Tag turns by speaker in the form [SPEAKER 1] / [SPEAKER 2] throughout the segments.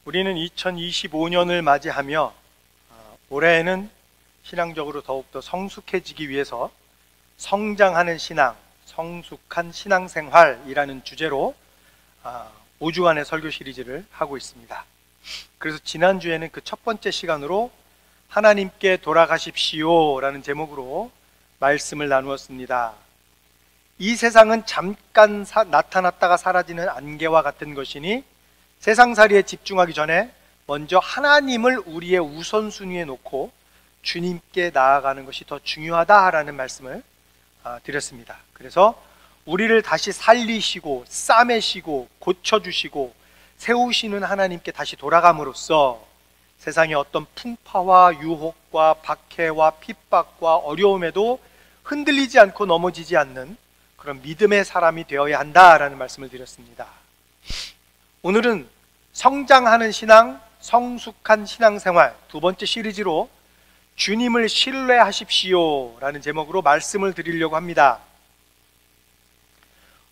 [SPEAKER 1] 우리는 2025년을 맞이하며 올해에는 신앙적으로 더욱더 성숙해지기 위해서 성장하는 신앙, 성숙한 신앙생활이라는 주제로 5주간의 설교 시리즈를 하고 있습니다. 그래서 지난주에는 그 첫 번째 시간으로 하나님께 돌아가십시오 라는 제목으로 말씀을 나누었습니다. 이 세상은 잠깐 나타났다가 사라지는 안개와 같은 것이니 세상살이에 집중하기 전에 먼저 하나님을 우리의 우선순위에 놓고 주님께 나아가는 것이 더 중요하다라는 말씀을 드렸습니다. 그래서 우리를 다시 살리시고 싸매시고 고쳐주시고 세우시는 하나님께 다시 돌아감으로써 세상의 어떤 풍파와 유혹과 박해와 핍박과 어려움에도 흔들리지 않고 넘어지지 않는 그런 믿음의 사람이 되어야 한다라는 말씀을 드렸습니다. 오늘은 성장하는 신앙, 성숙한 신앙생활 두 번째 시리즈로 주님을 신뢰하십시오 라는 제목으로 말씀을 드리려고 합니다.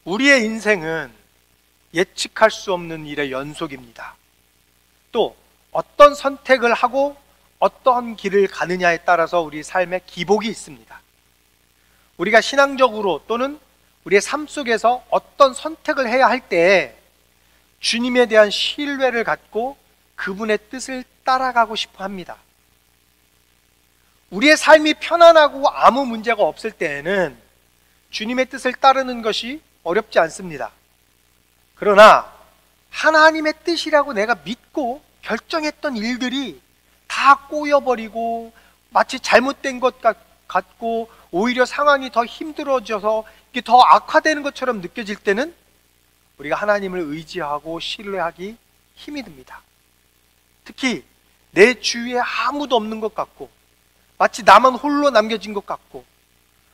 [SPEAKER 1] 우리의 인생은 예측할 수 없는 일의 연속입니다. 또 어떤 선택을 하고 어떤 길을 가느냐에 따라서 우리 삶에 기복이 있습니다. 우리가 신앙적으로 또는 우리의 삶 속에서 어떤 선택을 해야 할 때 주님에 대한 신뢰를 갖고 그분의 뜻을 따라가고 싶어 합니다. 우리의 삶이 편안하고 아무 문제가 없을 때에는 주님의 뜻을 따르는 것이 어렵지 않습니다. 그러나 하나님의 뜻이라고 내가 믿고 결정했던 일들이 다 꼬여버리고 마치 잘못된 것 같고 오히려 상황이 더 힘들어져서 이게 더 악화되는 것처럼 느껴질 때는 우리가 하나님을 의지하고 신뢰하기 힘이 듭니다. 특히 내 주위에 아무도 없는 것 같고 마치 나만 홀로 남겨진 것 같고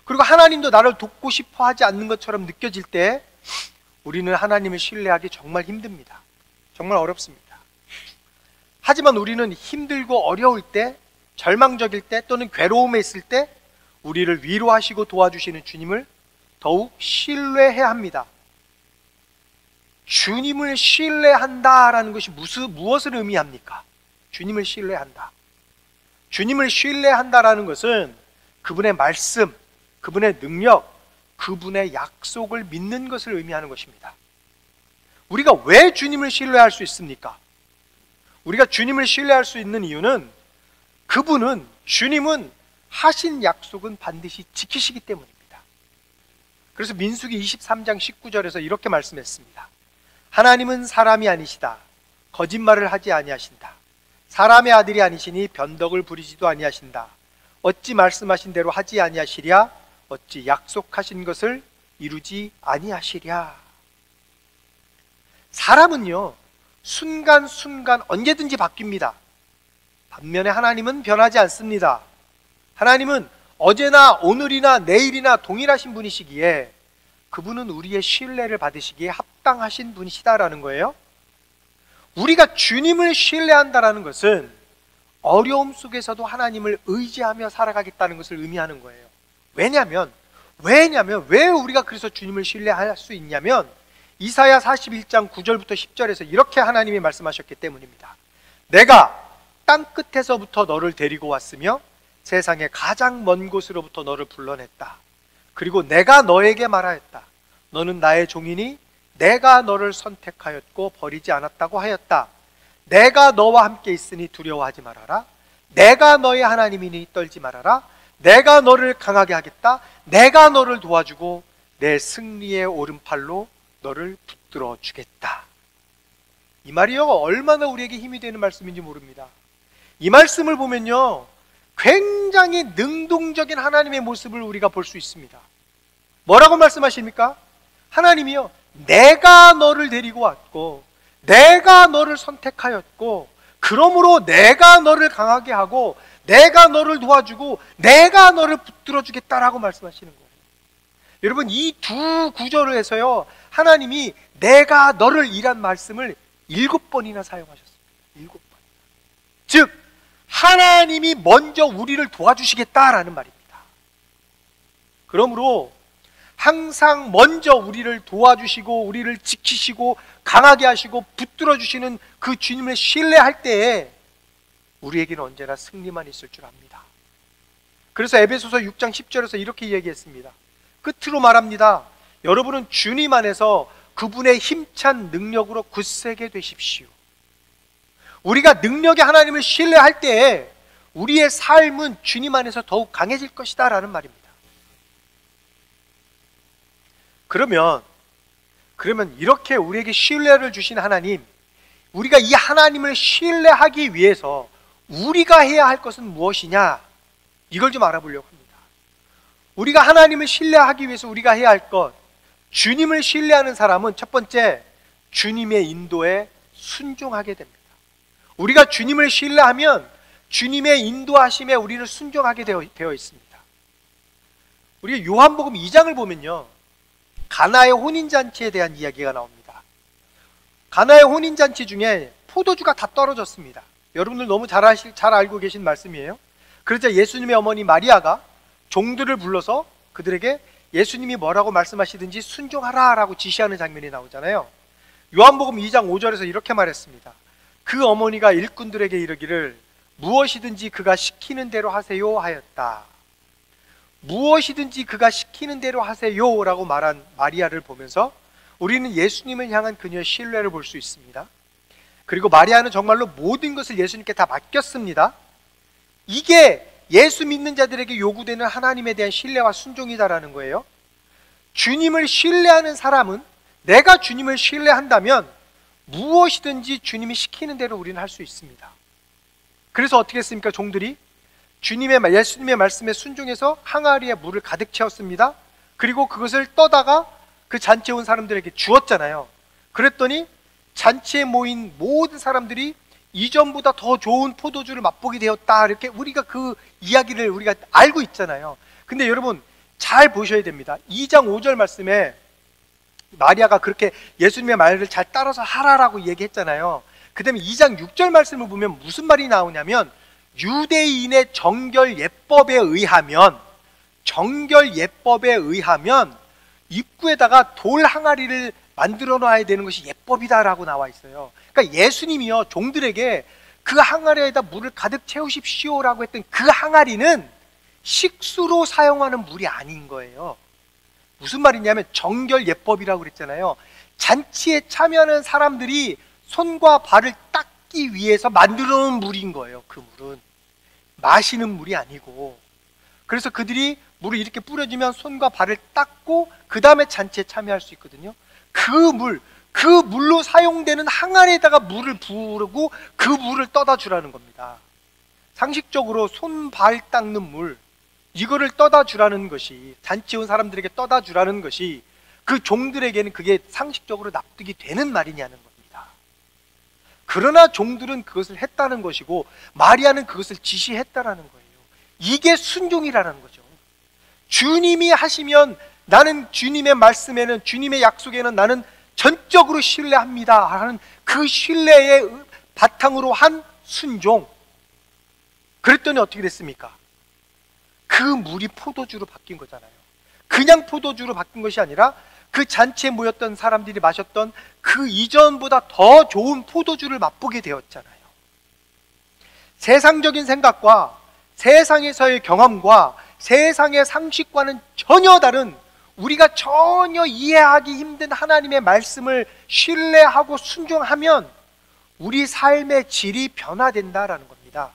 [SPEAKER 1] 그리고 하나님도 나를 돕고 싶어 하지 않는 것처럼 느껴질 때 우리는 하나님을 신뢰하기 정말 힘듭니다. 정말 어렵습니다. 하지만 우리는 힘들고 어려울 때, 절망적일 때 또는 괴로움에 있을 때 우리를 위로하시고 도와주시는 주님을 더욱 신뢰해야 합니다. 주님을 신뢰한다라는 것이 무엇을 의미합니까? 주님을 신뢰한다. 주님을 신뢰한다라는 것은 그분의 말씀, 그분의 능력, 그분의 약속을 믿는 것을 의미하는 것입니다. 우리가 왜 주님을 신뢰할 수 있습니까? 우리가 주님을 신뢰할 수 있는 이유는 주님은 하신 약속은 반드시 지키시기 때문입니다. 그래서 민수기 23장 19절에서 이렇게 말씀했습니다. 하나님은 사람이 아니시다. 거짓말을 하지 아니하신다. 사람의 아들이 아니시니 변덕을 부리지도 아니하신다. 어찌 말씀하신 대로 하지 아니하시랴? 어찌 약속하신 것을 이루지 아니하시랴? 사람은요, 순간순간 언제든지 바뀝니다. 반면에 하나님은 변하지 않습니다. 하나님은 어제나 오늘이나 내일이나 동일하신 분이시기에 그분은 우리의 신뢰를 받으시기에 합당하신 분이시다라는 거예요. 우리가 주님을 신뢰한다라는 것은 어려움 속에서도 하나님을 의지하며 살아가겠다는 것을 의미하는 거예요. 왜냐하면 왜 우리가 그래서 주님을 신뢰할 수 있냐면 이사야 41장 9절부터 10절에서 이렇게 하나님이 말씀하셨기 때문입니다. 내가 땅 끝에서부터 너를 데리고 왔으며 세상의 가장 먼 곳으로부터 너를 불러냈다. 그리고 내가 너에게 말하였다. 너는 나의 종이니 내가 너를 선택하였고 버리지 않았다고 하였다. 내가 너와 함께 있으니 두려워하지 말아라. 내가 너의 하나님이니 떨지 말아라. 내가 너를 강하게 하겠다. 내가 너를 도와주고 내 승리의 오른팔로 너를 붙들어 주겠다. 이 말이요, 얼마나 우리에게 힘이 되는 말씀인지 모릅니다. 이 말씀을 보면요, 굉장히 능동적인 하나님의 모습을 우리가 볼 수 있습니다. 뭐라고 말씀하십니까? 하나님이요, 내가 너를 데리고 왔고 내가 너를 선택하였고 그러므로 내가 너를 강하게 하고 내가 너를 도와주고 내가 너를 붙들어 주겠다라고 말씀하시는 거예요. 여러분, 이 두 구절을 해서요, 하나님이 내가 너를 이란 말씀을 7번이나 사용하셨습니다. 7번. 즉 하나님이 먼저 우리를 도와주시겠다라는 말입니다. 그러므로 항상 먼저 우리를 도와주시고 우리를 지키시고 강하게 하시고 붙들어 주시는 그 주님을 신뢰할 때에 우리에게는 언제나 승리만 있을 줄 압니다. 그래서 에베소서 6장 10절에서 이렇게 얘기했습니다. 끝으로 말합니다. 여러분은 주님 안에서 그분의 힘찬 능력으로 굳세게 되십시오. 우리가 능력의 하나님을 신뢰할 때에 우리의 삶은 주님 안에서 더욱 강해질 것이다 라는 말입니다. 그러면 이렇게 우리에게 신뢰를 주신 하나님, 우리가 이 하나님을 신뢰하기 위해서 우리가 해야 할 것은 무엇이냐, 이걸 좀 알아보려고 합니다. 우리가 하나님을 신뢰하기 위해서 우리가 해야 할 것, 주님을 신뢰하는 사람은 첫 번째, 주님의 인도에 순종하게 됩니다. 우리가 주님을 신뢰하면 주님의 인도하심에 우리는 순종하게 되어 있습니다. 우리가 요한복음 2장을 보면요, 가나의 혼인잔치에 대한 이야기가 나옵니다. 가나의 혼인잔치 중에 포도주가 다 떨어졌습니다. 여러분들 너무 잘 알고 계신 말씀이에요. 그러자 예수님의 어머니 마리아가 종들을 불러서 그들에게 예수님이 뭐라고 말씀하시든지 순종하라 라고 지시하는 장면이 나오잖아요. 요한복음 2장 5절에서 이렇게 말했습니다. 그 어머니가 일꾼들에게 이르기를 무엇이든지 그가 시키는 대로 하세요 하였다. 무엇이든지 그가 시키는 대로 하세요 라고 말한 마리아를 보면서 우리는 예수님을 향한 그녀의 신뢰를 볼 수 있습니다. 그리고 마리아는 정말로 모든 것을 예수님께 다 맡겼습니다. 이게 예수 믿는 자들에게 요구되는 하나님에 대한 신뢰와 순종이다라는 거예요. 주님을 신뢰하는 사람은, 내가 주님을 신뢰한다면 무엇이든지 주님이 시키는 대로 우리는 할 수 있습니다. 그래서 어떻게 했습니까? 종들이 예수님의 말씀에 순종해서 항아리에 물을 가득 채웠습니다. 그리고 그것을 떠다가 그 잔치에 온 사람들에게 주었잖아요. 그랬더니 잔치에 모인 모든 사람들이 이전보다 더 좋은 포도주를 맛보게 되었다, 이렇게 우리가 그 이야기를 우리가 알고 있잖아요. 근데 여러분 잘 보셔야 됩니다. 2장 5절 말씀에 마리아가 그렇게 예수님의 말을 잘 따라서 하라라고 얘기했잖아요. 그 다음에 2장 6절 말씀을 보면 무슨 말이 나오냐면, 유대인의 정결 예법에 의하면 입구에다가 돌 항아리를 만들어 놔야 되는 것이 예법이다라고 나와 있어요. 그러니까 예수님이요, 종들에게 그 항아리에다 물을 가득 채우십시오라고 했던 그 항아리는 식수로 사용하는 물이 아닌 거예요. 무슨 말이냐면 정결 예법이라고 그랬잖아요. 잔치에 참여하는 사람들이 손과 발을 닦기 위해서 만들어 놓은 물인 거예요. 그 물은 마시는 물이 아니고. 그래서 그들이 물을 이렇게 뿌려주면 손과 발을 닦고 그 다음에 잔치에 참여할 수 있거든요. 그 물로 사용되는 항아리에다가 물을 부르고 그 물을 떠다 주라는 겁니다. 상식적으로 손, 발 닦는 물, 이거를 떠다 주라는 것이, 잔치에 온 사람들에게 떠다 주라는 것이 그 종들에게는 그게 상식적으로 납득이 되는 말이냐는 겁니다. 그러나 종들은 그것을 했다는 것이고 마리아는 그것을 지시했다라는 거예요. 이게 순종이라는 거죠. 주님이 하시면 나는 주님의 말씀에는, 주님의 약속에는 나는 전적으로 신뢰합니다 하는 그 신뢰의 바탕으로 한 순종. 그랬더니 어떻게 됐습니까? 그 물이 포도주로 바뀐 거잖아요. 그냥 포도주로 바뀐 것이 아니라 그 잔치에 모였던 사람들이 마셨던 그 이전보다 더 좋은 포도주를 맛보게 되었잖아요. 세상적인 생각과 세상에서의 경험과 세상의 상식과는 전혀 다른, 우리가 전혀 이해하기 힘든 하나님의 말씀을 신뢰하고 순종하면 우리 삶의 질이 변화된다라는 겁니다.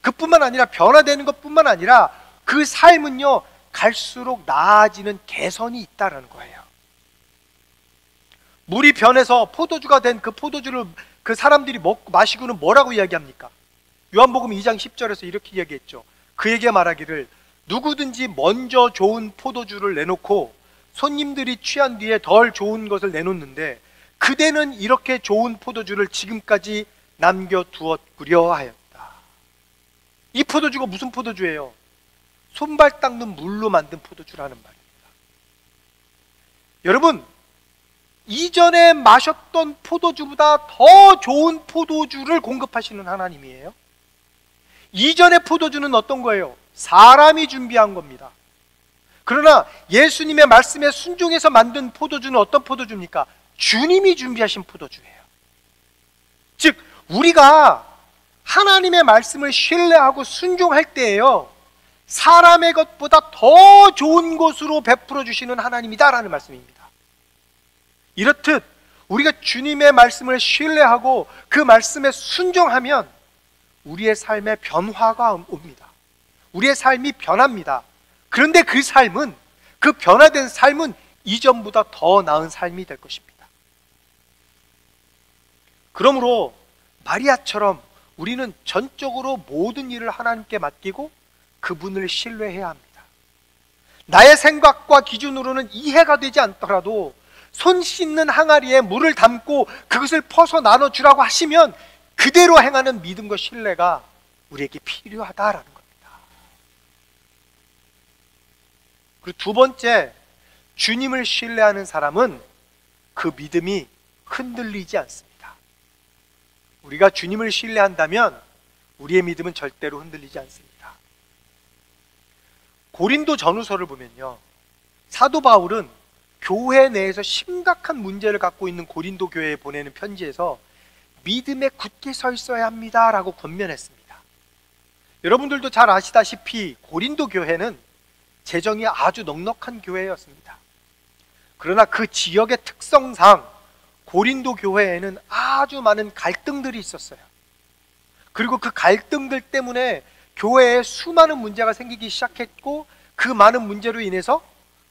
[SPEAKER 1] 그뿐만 아니라, 변화되는 것뿐만 아니라 그 삶은요, 갈수록 나아지는 개선이 있다라는 거예요. 물이 변해서 포도주가 된 그 포도주를 그 사람들이 먹고 마시고는 뭐라고 이야기합니까? 요한복음 2장 10절에서 이렇게 이야기했죠. 그에게 말하기를 누구든지 먼저 좋은 포도주를 내놓고 손님들이 취한 뒤에 덜 좋은 것을 내놓는데 그대는 이렇게 좋은 포도주를 지금까지 남겨두었구려 하였다. 이 포도주가 무슨 포도주예요? 손발 닦는 물로 만든 포도주라는 말입니다. 여러분, 이전에 마셨던 포도주보다 더 좋은 포도주를 공급하시는 하나님이에요. 이전의 포도주는 어떤 거예요? 사람이 준비한 겁니다. 그러나 예수님의 말씀에 순종해서 만든 포도주는 어떤 포도주입니까? 주님이 준비하신 포도주예요. 즉 우리가 하나님의 말씀을 신뢰하고 순종할 때에요, 사람의 것보다 더 좋은 것으로 베풀어 주시는 하나님이다라는 말씀입니다. 이렇듯 우리가 주님의 말씀을 신뢰하고 그 말씀에 순종하면 우리의 삶에 변화가 옵니다. 우리의 삶이 변합니다. 그런데 그 삶은, 그 변화된 삶은 이전보다 더 나은 삶이 될 것입니다. 그러므로 마리아처럼 우리는 전적으로 모든 일을 하나님께 맡기고 그분을 신뢰해야 합니다. 나의 생각과 기준으로는 이해가 되지 않더라도 손 씻는 항아리에 물을 담고 그것을 퍼서 나눠주라고 하시면 그대로 행하는 믿음과 신뢰가 우리에게 필요하다라는 겁니다. 그리고 두 번째, 주님을 신뢰하는 사람은 그 믿음이 흔들리지 않습니다. 우리가 주님을 신뢰한다면 우리의 믿음은 절대로 흔들리지 않습니다. 고린도 전후서를 보면요, 사도 바울은 교회 내에서 심각한 문제를 갖고 있는 고린도 교회에 보내는 편지에서 믿음에 굳게 서 있어야 합니다 라고 권면했습니다. 여러분들도 잘 아시다시피 고린도 교회는 재정이 아주 넉넉한 교회였습니다. 그러나 그 지역의 특성상 고린도 교회에는 아주 많은 갈등들이 있었어요. 그리고 그 갈등들 때문에 교회에 수많은 문제가 생기기 시작했고, 그 많은 문제로 인해서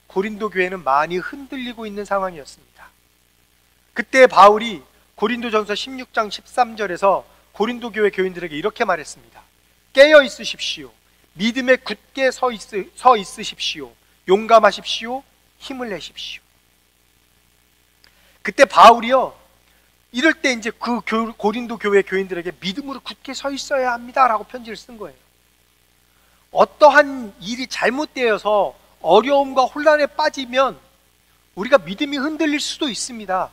[SPEAKER 1] 고린도 교회는 많이 흔들리고 있는 상황이었습니다. 그때 바울이 고린도전서 16장 13절에서 고린도 교회 교인들에게 이렇게 말했습니다. 깨어 있으십시오. 믿음에 굳게 서 있으십시오. 용감하십시오. 힘을 내십시오. 그때 바울이요, 이럴 때 이제 그 고린도 교회 교인들에게 믿음으로 굳게 서 있어야 합니다라고 편지를 쓴 거예요. 어떠한 일이 잘못되어서 어려움과 혼란에 빠지면 우리가 믿음이 흔들릴 수도 있습니다.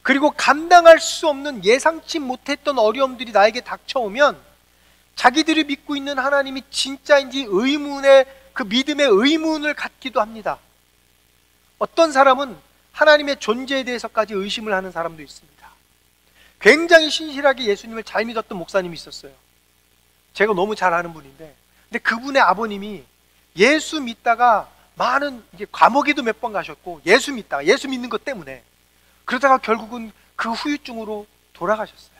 [SPEAKER 1] 그리고 감당할 수 없는 예상치 못했던 어려움들이 나에게 닥쳐오면 자기들이 믿고 있는 하나님이 진짜인지 의문의, 그 믿음의 의문을 갖기도 합니다. 어떤 사람은 하나님의 존재에 대해서까지 의심을 하는 사람도 있습니다. 굉장히 신실하게 예수님을 잘 믿었던 목사님이 있었어요. 제가 너무 잘 아는 분인데, 근데 그분의 아버님이 예수 믿다가 많은 이제 감옥에도 몇 번 가셨고, 예수 믿는 것 때문에 그러다가 결국은 그 후유증으로 돌아가셨어요.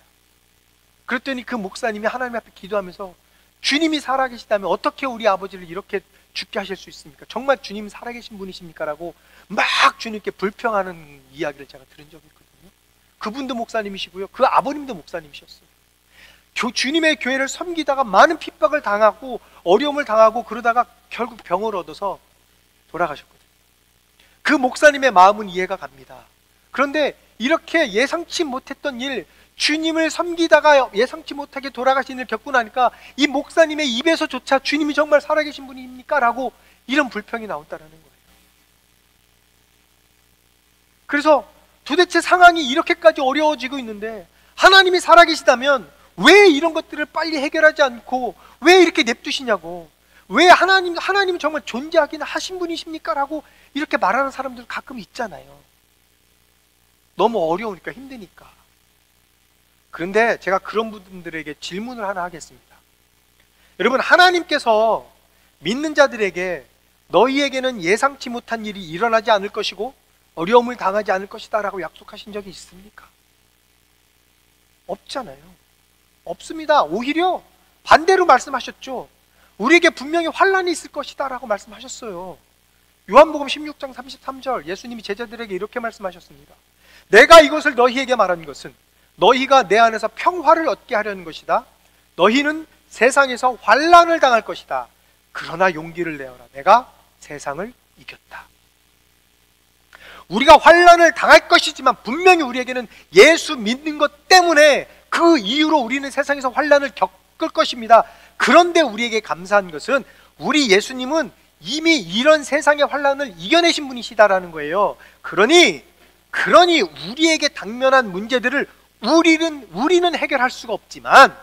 [SPEAKER 1] 그랬더니 그 목사님이 하나님 앞에 기도하면서 주님이 살아계시다면 어떻게 우리 아버지를 이렇게 죽게 하실 수 있습니까? 정말 주님 살아계신 분이십니까? 라고 막 주님께 불평하는 이야기를 제가 들은 적이 있거든요. 그분도 목사님이시고요, 그 아버님도 목사님이셨어요. 주님의 교회를 섬기다가 많은 핍박을 당하고 어려움을 당하고 그러다가 결국 병을 얻어서 돌아가셨거든요. 그 목사님의 마음은 이해가 갑니다. 그런데 이렇게 예상치 못했던 일, 주님을 섬기다가 예상치 못하게 돌아가신 일을 겪고 나니까 이 목사님의 입에서조차 주님이 정말 살아계신 분입니까? 라고 이런 불평이 나온다는 거예요. 그래서 도대체 상황이 이렇게까지 어려워지고 있는데 하나님이 살아계시다면 왜 이런 것들을 빨리 해결하지 않고 왜 이렇게 냅두시냐고, 왜 하나님은 정말 존재하긴 하신 분이십니까? 라고 이렇게 말하는 사람들 가끔 있잖아요. 너무 어려우니까, 힘드니까. 그런데 제가 그런 분들에게 질문을 하나 하겠습니다. 여러분, 하나님께서 믿는 자들에게 너희에게는 예상치 못한 일이 일어나지 않을 것이고 어려움을 당하지 않을 것이다 라고 약속하신 적이 있습니까? 없잖아요. 없습니다. 오히려 반대로 말씀하셨죠. 우리에게 분명히 환란이 있을 것이다 라고 말씀하셨어요. 요한복음 16장 33절, 예수님이 제자들에게 이렇게 말씀하셨습니다. 내가 이것을 너희에게 말한 것은 너희가 내 안에서 평화를 얻게 하려는 것이다. 너희는 세상에서 환란을 당할 것이다. 그러나 용기를 내어라. 내가 세상을 이겼다. 우리가 환란을 당할 것이지만 분명히 우리에게는 예수 믿는 것 때문에 그 이유로 우리는 세상에서 환란을 겪을 것입니다. 그런데 우리에게 감사한 것은 우리 예수님은 이미 이런 세상의 환란을 이겨내신 분이시다라는 거예요. 그러니 우리에게 당면한 문제들을 우리는 해결할 수가 없지만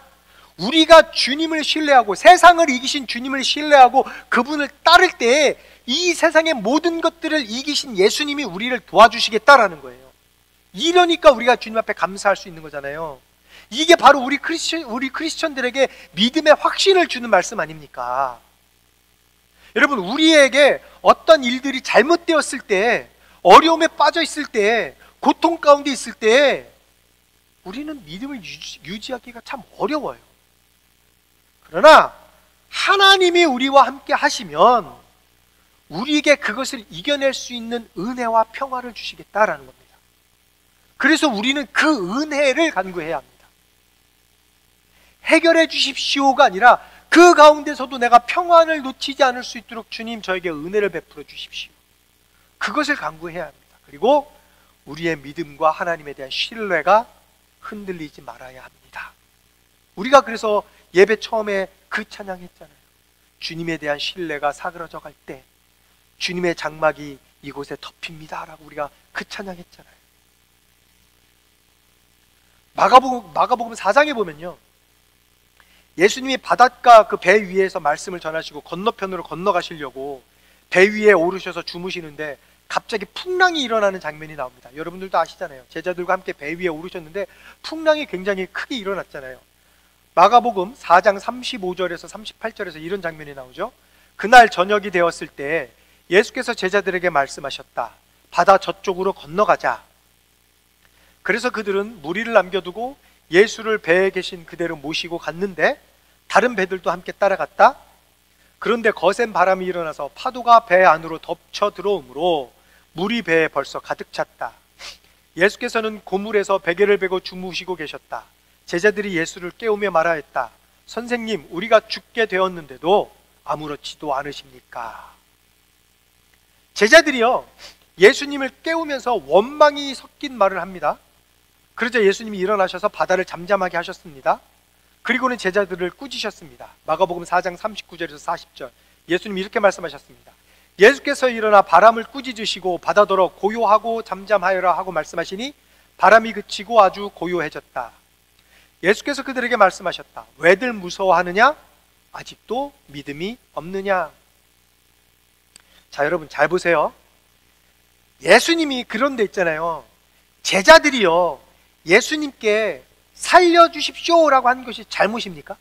[SPEAKER 1] 우리가 주님을 신뢰하고 세상을 이기신 주님을 신뢰하고 그분을 따를 때에 이 세상의 모든 것들을 이기신 예수님이 우리를 도와주시겠다라는 거예요. 이러니까 우리가 주님 앞에 감사할 수 있는 거잖아요. 이게 바로 우리 크리스천들에게 믿음의 확신을 주는 말씀 아닙니까? 여러분, 우리에게 어떤 일들이 잘못되었을 때, 어려움에 빠져 있을 때, 고통 가운데 있을 때 우리는 믿음을 유지하기가 참 어려워요. 그러나 하나님이 우리와 함께 하시면 우리에게 그것을 이겨낼 수 있는 은혜와 평화를 주시겠다라는 겁니다. 그래서 우리는 그 은혜를 간구해야 합니다. 해결해 주십시오가 아니라 그 가운데서도 내가 평안을 놓치지 않을 수 있도록 주님 저에게 은혜를 베풀어 주십시오. 그것을 간구해야 합니다. 그리고 우리의 믿음과 하나님에 대한 신뢰가 흔들리지 말아야 합니다. 우리가 그래서 예배 처음에 그 찬양했잖아요. 주님에 대한 신뢰가 사그러져 갈 때 주님의 장막이 이곳에 덮입니다 라고 우리가 그 찬양했잖아요. 마가복음 4장에 보면요, 예수님이 바닷가 그 배 위에서 말씀을 전하시고 건너편으로 건너가시려고 배 위에 오르셔서 주무시는데 갑자기 풍랑이 일어나는 장면이 나옵니다. 여러분들도 아시잖아요. 제자들과 함께 배 위에 오르셨는데 풍랑이 굉장히 크게 일어났잖아요. 마가복음 4장 35절에서 38절에서 이런 장면이 나오죠. 그날 저녁이 되었을 때 예수께서 제자들에게 말씀하셨다. 바다 저쪽으로 건너가자. 그래서 그들은 무리를 남겨두고 예수를 배에 계신 그대로 모시고 갔는데 다른 배들도 함께 따라갔다. 그런데 거센 바람이 일어나서 파도가 배 안으로 덮쳐 들어오므로 물이 배에 벌써 가득 찼다. 예수께서는 고물에서 베개를 베고 주무시고 계셨다. 제자들이 예수를 깨우며 말하였다. 선생님, 우리가 죽게 되었는데도 아무렇지도 않으십니까? 제자들이요, 예수님을 깨우면서 원망이 섞인 말을 합니다. 그러자 예수님이 일어나셔서 바다를 잠잠하게 하셨습니다. 그리고는 제자들을 꾸짖으셨습니다. 마가복음 4장 39절에서 40절 예수님이 이렇게 말씀하셨습니다. 예수께서 일어나 바람을 꾸짖으시고 바다더러 고요하고 잠잠하여라 하고 말씀하시니 바람이 그치고 아주 고요해졌다. 예수께서 그들에게 말씀하셨다. 왜들 무서워하느냐? 아직도 믿음이 없느냐? 자, 여러분 잘 보세요. 예수님이 그런 데 있잖아요. 제자들이요, 예수님께 살려주십시오라고 한 것이 잘못입니까?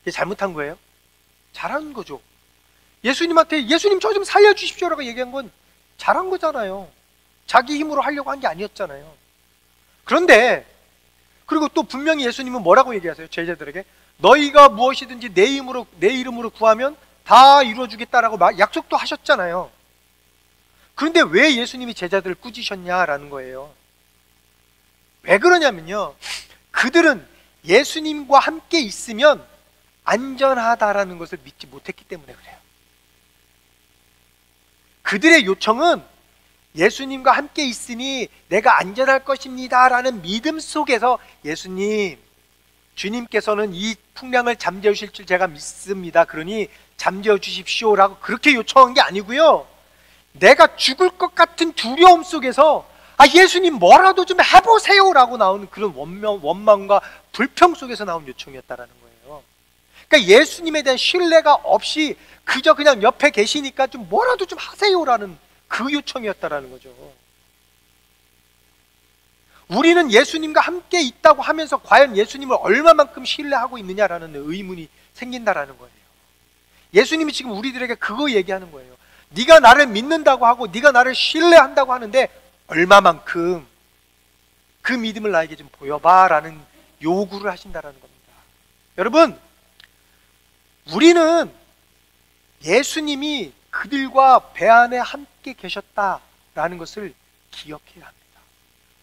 [SPEAKER 1] 이게 잘못한 거예요? 잘한 거죠. 예수님한테 예수님 저 좀 살려주십시오라고 얘기한 건 잘한 거잖아요. 자기 힘으로 하려고 한 게 아니었잖아요. 그런데 그리고 또 분명히 예수님은 뭐라고 얘기하세요? 제자들에게 너희가 무엇이든지 내 이름으로 구하면 다 이루어주겠다라고 약속도 하셨잖아요. 그런데 왜 예수님이 제자들을 꾸짖으셨냐라는 거예요. 왜 그러냐면요, 그들은 예수님과 함께 있으면 안전하다라는 것을 믿지 못했기 때문에 그래요. 그들의 요청은 예수님과 함께 있으니 내가 안전할 것입니다 라는 믿음 속에서 예수님, 주님께서는 이 풍랑을 잠재우실 줄 제가 믿습니다. 그러니 잠재워 주십시오 라고 그렇게 요청한 게 아니고요, 내가 죽을 것 같은 두려움 속에서 예수님 뭐라도 좀 해보세요 라고 나오는 그런 원망과 불평 속에서 나온 요청이었다라는 거예요. 그러니까 예수님에 대한 신뢰가 없이 그저 그냥 옆에 계시니까 좀 뭐라도 좀 하세요라는 그 요청이었다라는 거죠. 우리는 예수님과 함께 있다고 하면서 과연 예수님을 얼마만큼 신뢰하고 있느냐라는 의문이 생긴다라는 거예요. 예수님이 지금 우리들에게 그거 얘기하는 거예요. 네가 나를 믿는다고 하고 네가 나를 신뢰한다고 하는데 얼마만큼 그 믿음을 나에게 좀 보여봐 라는 요구를 하신다라는 겁니다. 여러분, 우리는 예수님이 그들과 배 안에 함께 계셨다라는 것을 기억해야 합니다.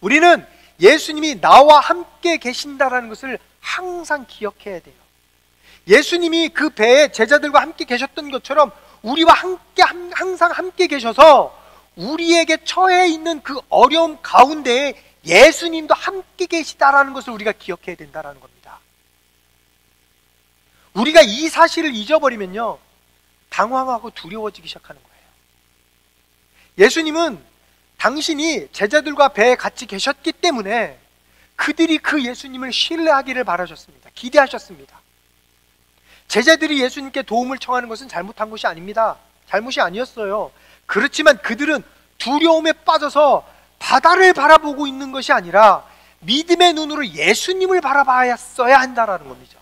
[SPEAKER 1] 우리는 예수님이 나와 함께 계신다라는 것을 항상 기억해야 돼요. 예수님이 그 배에 제자들과 함께 계셨던 것처럼 우리와 항상 함께 계셔서 우리에게 처해 있는 그 어려움 가운데에 예수님도 함께 계시다라는 것을 우리가 기억해야 된다는 겁니다. 우리가 이 사실을 잊어버리면요, 당황하고 두려워지기 시작하는 거예요. 예수님은 당신이 제자들과 배에 같이 계셨기 때문에 그들이 그 예수님을 신뢰하기를 바라셨습니다. 기대하셨습니다. 제자들이 예수님께 도움을 청하는 것은 잘못한 것이 아닙니다. 잘못이 아니었어요. 그렇지만 그들은 두려움에 빠져서 바다를 바라보고 있는 것이 아니라 믿음의 눈으로 예수님을 바라봐야 한다라는 겁니다.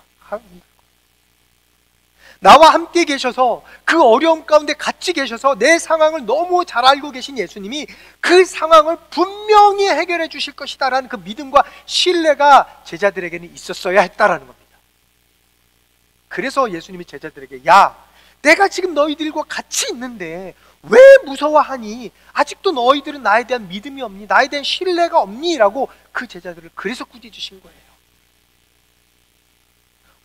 [SPEAKER 1] 나와 함께 계셔서 그 어려움 가운데 같이 계셔서 내 상황을 너무 잘 알고 계신 예수님이 그 상황을 분명히 해결해 주실 것이다라는 그 믿음과 신뢰가 제자들에게는 있었어야 했다라는 겁니다. 그래서 예수님이 제자들에게 야, 내가 지금 너희들과 같이 있는데 왜 무서워하니? 아직도 너희들은 나에 대한 믿음이 없니? 나에 대한 신뢰가 없니? 라고 그 제자들을 그래서 꾸짖으신 거예요.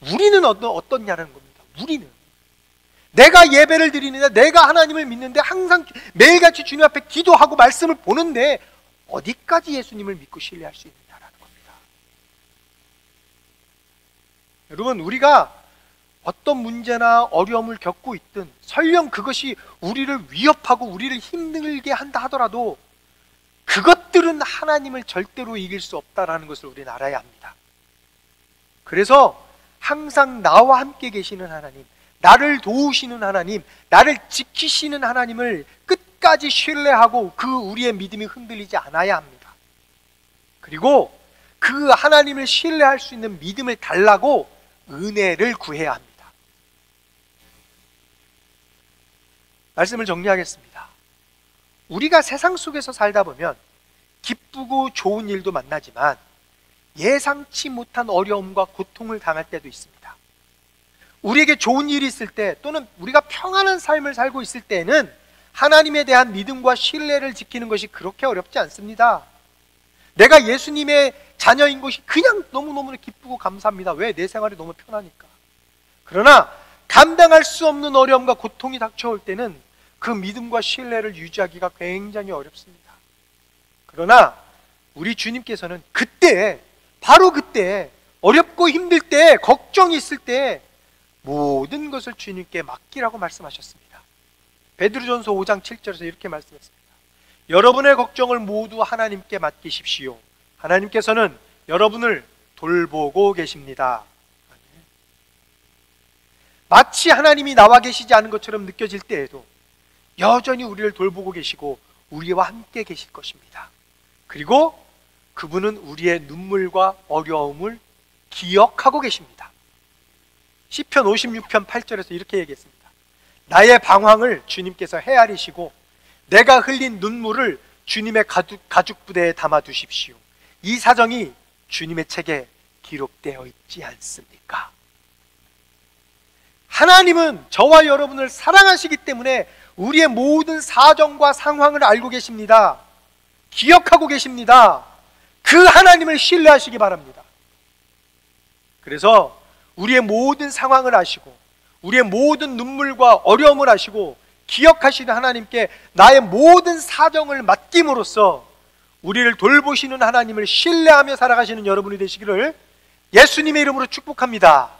[SPEAKER 1] 우리는 어떻냐는 겁니다. 우리는 내가 예배를 드리는데 내가 하나님을 믿는데 항상 매일같이 주님 앞에 기도하고 말씀을 보는데 어디까지 예수님을 믿고 신뢰할 수 있느냐라는 겁니다. 여러분, 우리가 어떤 문제나 어려움을 겪고 있든 설령 그것이 우리를 위협하고 우리를 힘들게 한다 하더라도 그것들은 하나님을 절대로 이길 수 없다라는 것을 우리는 알아야 합니다. 그래서 항상 나와 함께 계시는 하나님, 나를 도우시는 하나님, 나를 지키시는 하나님을 끝까지 신뢰하고 그 우리의 믿음이 흔들리지 않아야 합니다. 그리고 그 하나님을 신뢰할 수 있는 믿음을 달라고 은혜를 구해야 합니다. 말씀을 정리하겠습니다. 우리가 세상 속에서 살다 보면 기쁘고 좋은 일도 만나지만 예상치 못한 어려움과 고통을 당할 때도 있습니다. 우리에게 좋은 일이 있을 때 또는 우리가 평안한 삶을 살고 있을 때에는 하나님에 대한 믿음과 신뢰를 지키는 것이 그렇게 어렵지 않습니다. 내가 예수님의 자녀인 것이 그냥 너무너무 기쁘고 감사합니다. 왜? 내 생활이 너무 편하니까. 그러나 감당할 수 없는 어려움과 고통이 닥쳐올 때는 그 믿음과 신뢰를 유지하기가 굉장히 어렵습니다. 그러나 우리 주님께서는 그때, 바로 그때, 어렵고 힘들 때, 걱정이 있을 때 모든 것을 주님께 맡기라고 말씀하셨습니다. 베드로전서 5장 7절에서 이렇게 말씀했습니다. 여러분의 걱정을 모두 하나님께 맡기십시오. 하나님께서는 여러분을 돌보고 계십니다. 마치 하나님이 나와 계시지 않은 것처럼 느껴질 때에도 여전히 우리를 돌보고 계시고 우리와 함께 계실 것입니다. 그리고 그분은 우리의 눈물과 어려움을 기억하고 계십니다. 시편 56편 8절에서 이렇게 얘기했습니다. 나의 방황을 주님께서 헤아리시고 내가 흘린 눈물을 주님의 가죽 부대에 담아 두십시오. 이 사정이 주님의 책에 기록되어 있지 않습니까? 하나님은 저와 여러분을 사랑하시기 때문에 우리의 모든 사정과 상황을 알고 계십니다. 기억하고 계십니다. 그 하나님을 신뢰하시기 바랍니다. 그래서 우리의 모든 상황을 아시고 우리의 모든 눈물과 어려움을 아시고 기억하시는 하나님께 나의 모든 사정을 맡김으로써 우리를 돌보시는 하나님을 신뢰하며 살아가시는 여러분이 되시기를 예수님의 이름으로 축복합니다.